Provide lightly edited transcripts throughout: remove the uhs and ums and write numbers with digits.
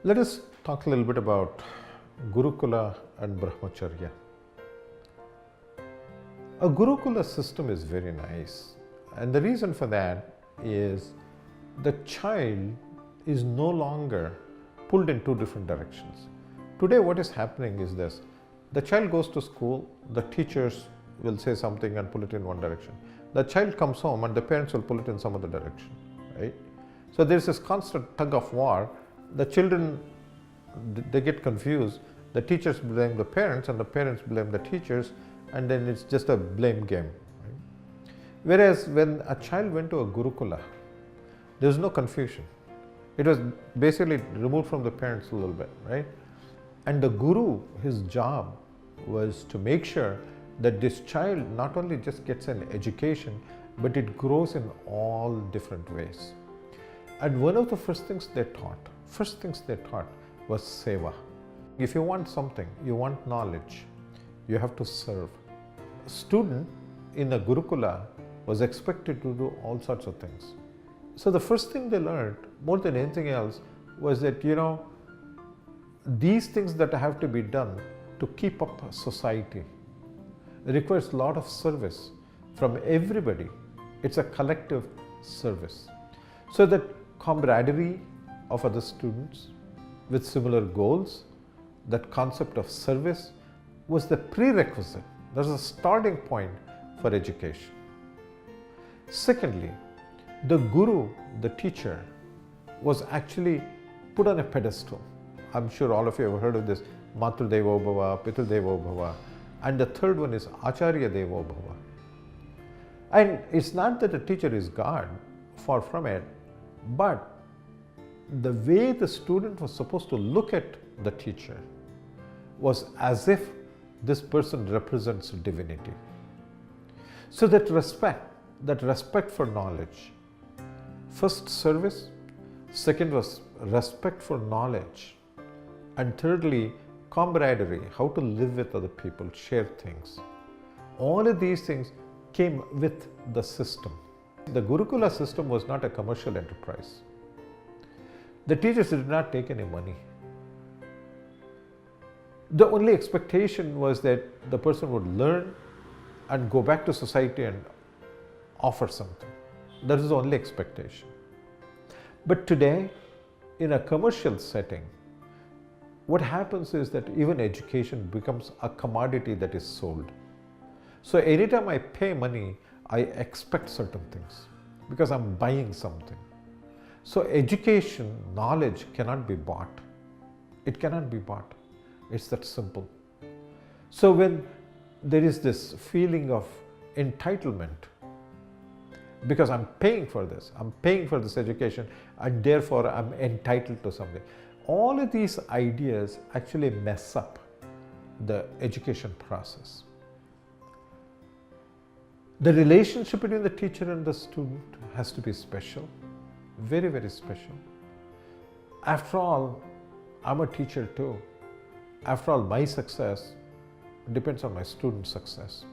Let us talk a little bit about Gurukula and Brahmacharya. A Gurukula system is very nice, and the reason for that is the child is no longer pulled in two different directions. Today what is happening is this: the child goes to school, the teachers will say something and pull it in one direction. The child comes home and the parents will pull it in some other direction, right? So there's this constant tug of war. The children, they get confused. The teachers blame the parents and the parents blame the teachers, and then it's just a blame game, right? Whereas when a child went to a Gurukula, there was no confusion. It was basically removed from the parents a little bit, right? And the guru, his job was to make sure that this child not only just gets an education, but it grows in all different ways. And one of the first things they taught was seva. If you want something, you want knowledge, you have to serve. A student in a Gurukula was expected to do all sorts of things. So the first thing they learned, more than anything else, was that, these things that have to be done to keep up society, it requires a lot of service from everybody. It's a collective service. So that camaraderie of other students with similar goals, that concept of service was the prerequisite. That was a starting point for education. Secondly, the guru, the teacher, was actually put on a pedestal. I'm sure all of you have heard of this, Matru Devo Bhava, Pitu Devo Bhava, and the third one is Acharya Devo Bhava. And it's not that the teacher is God, far from it, but the way the student was supposed to look at the teacher was as if this person represents divinity. So that respect for knowledge, first service, second was respect for knowledge, and thirdly camaraderie, how to live with other people, share things. All of these things came with the system. The Gurukula system was not a commercial enterprise. The teachers did not take any money. The only expectation was that the person would learn and go back to society and offer something. That is the only expectation. But today, in a commercial setting, what happens is that even education becomes a commodity that is sold. So anytime I pay money, I expect certain things because I'm buying something. So education, knowledge cannot be bought. It cannot be bought. It's that simple. So when there is this feeling of entitlement, because I'm paying for this education, and therefore I'm entitled to something. All of these ideas actually mess up the education process. The relationship between the teacher and the student has to be special, very, very special. After all, I'm a teacher too. After all, my success depends on my students' success.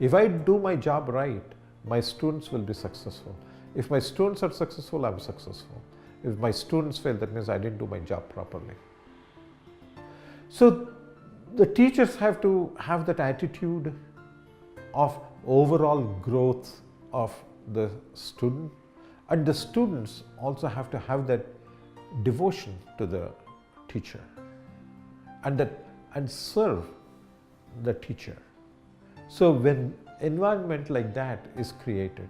If I do my job right, my students will be successful. If my students are successful, I'm successful. If my students fail, that means I didn't do my job properly. So the teachers have to have that attitude of overall growth of the student, and the students also have to have that devotion to the teacher and serve the teacher. So when environment like that is created,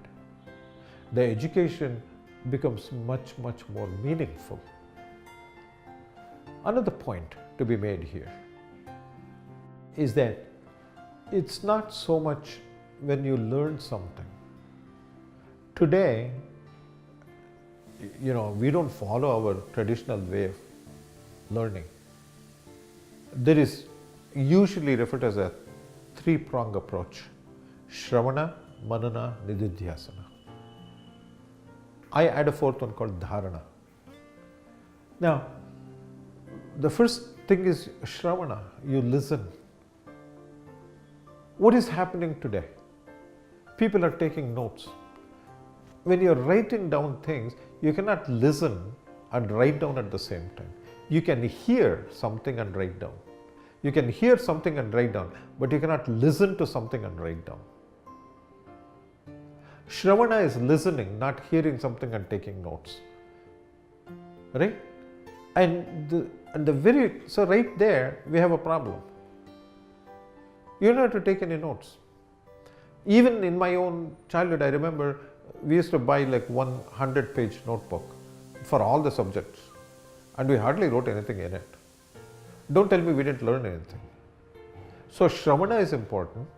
the education becomes much, much more meaningful. Another point to be made here is that it's not so much when you learn something. Today, we don't follow our traditional way of learning. There is usually referred to as a three-pronged approach: Shravana, Manana, Nididhyasana. I add a fourth one called dharana. Now, the first thing is Shravana, you listen. What is happening today? People are taking notes. When you're writing down things, you cannot listen and write down at the same time. You can hear something and write down. You can hear something and write down, but you cannot listen to something and write down. Shravana is listening, not hearing something and taking notes. Right? So right there, we have a problem. You don't have to take any notes. Even in my own childhood, I remember we used to buy like 100-page notebook for all the subjects, and we hardly wrote anything in it. Don't tell me we didn't learn anything. So Shravana is important,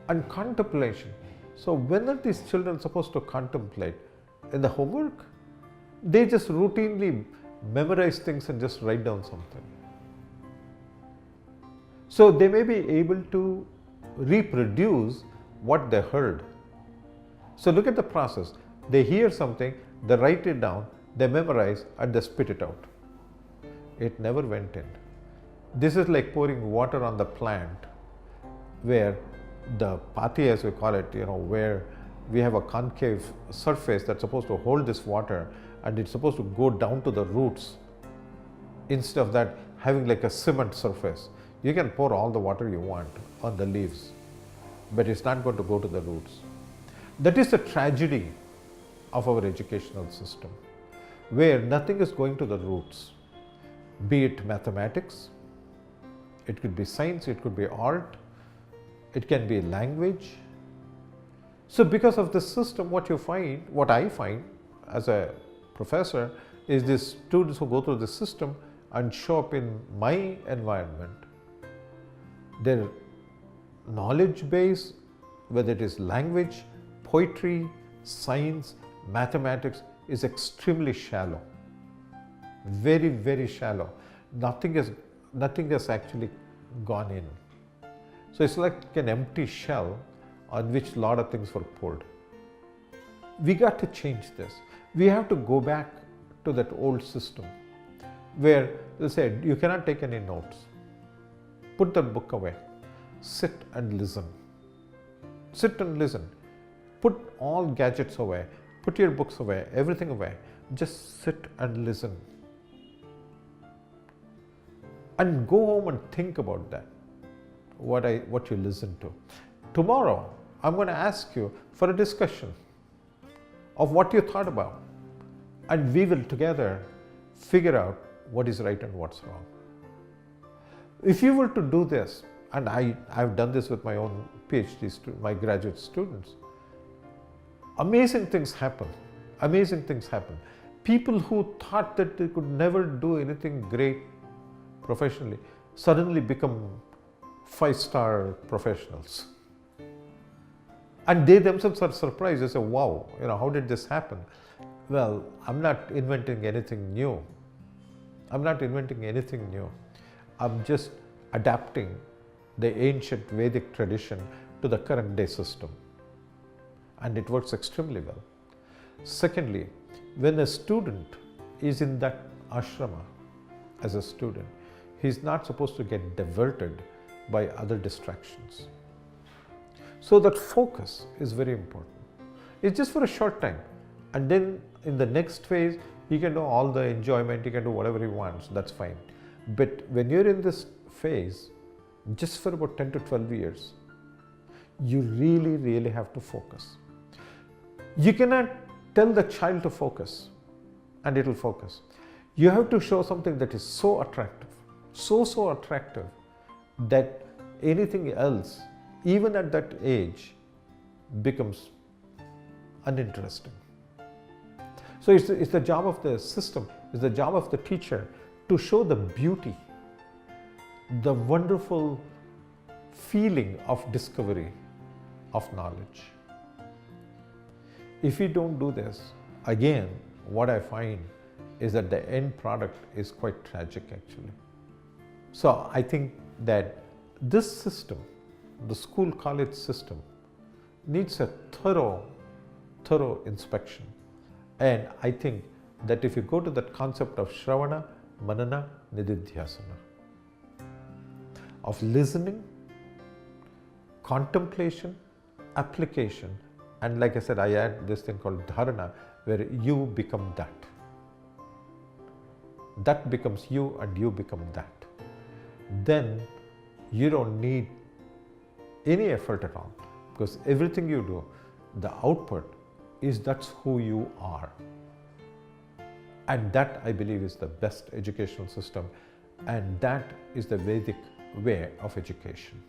and contemplation. So when are these children supposed to contemplate? In the homework? They just routinely memorize things and just write down something. So they may be able to reproduce what they heard. So look at the process. They hear something, they write it down, they memorize, and they spit it out. It never went in. This is like pouring water on the plant, where the pati, as we call it, where we have a concave surface that's supposed to hold this water, and it's supposed to go down to the roots. Instead of that, having like a cement surface. You can pour all the water you want on the leaves, but it's not going to go to the roots. That is the tragedy of our educational system, where nothing is going to the roots. Be it mathematics, it could be science, it could be art, it can be language. So because of this system, what I find as a professor is these students who go through the system and show up in my environment, their knowledge base, whether it is language, poetry, science, mathematics, is extremely shallow. Very, very shallow. Nothing has actually gone in. So it's like an empty shell on which a lot of things were poured. We got to change this. We have to go back to that old system where they said, you cannot take any notes. Put that book away. Sit and listen. Sit and listen. Put all gadgets away. Put your books away, everything away. Just sit and listen. And go home and think about that, what you listen to. Tomorrow, I'm going to ask you for a discussion of what you thought about. And we will together figure out what is right and what's wrong. If you were to do this, and I've done this with my own PhD students, my graduate students, amazing things happen. Amazing things happen. People who thought that they could never do anything great professionally suddenly become 5-star professionals. And they themselves are surprised. They say, wow, how did this happen? Well, I'm not inventing anything new. I'm just adapting the ancient Vedic tradition to the current day system. And it works extremely well. Secondly, when a student is in that ashrama as a student, he's not supposed to get diverted by other distractions. So that focus is very important. It's just for a short time. And then in the next phase, he can do all the enjoyment, he can do whatever he wants, that's fine. But when you're in this phase, just for about 10 to 12 years, you really, really have to focus. You cannot tell the child to focus and it will focus. You have to show something that is so attractive, so attractive that anything else, even at that age, becomes uninteresting. So it's the job of the system, it's the job of the teacher to show the beauty, the wonderful feeling of discovery of knowledge. If we don't do this, again, what I find is that the end product is quite tragic actually. So I think that this system, the school college system, needs a thorough inspection. And I think that if you go to that concept of Shravana, Manana, Nididhyasana, of listening, contemplation, application, and like I said, I add this thing called dharana, where you become that. that becomes you and you become that. Then you don't need any effort at all, because everything you do, the output is that's who you are. And that, I believe, is the best educational system, and that is the Vedic way of education.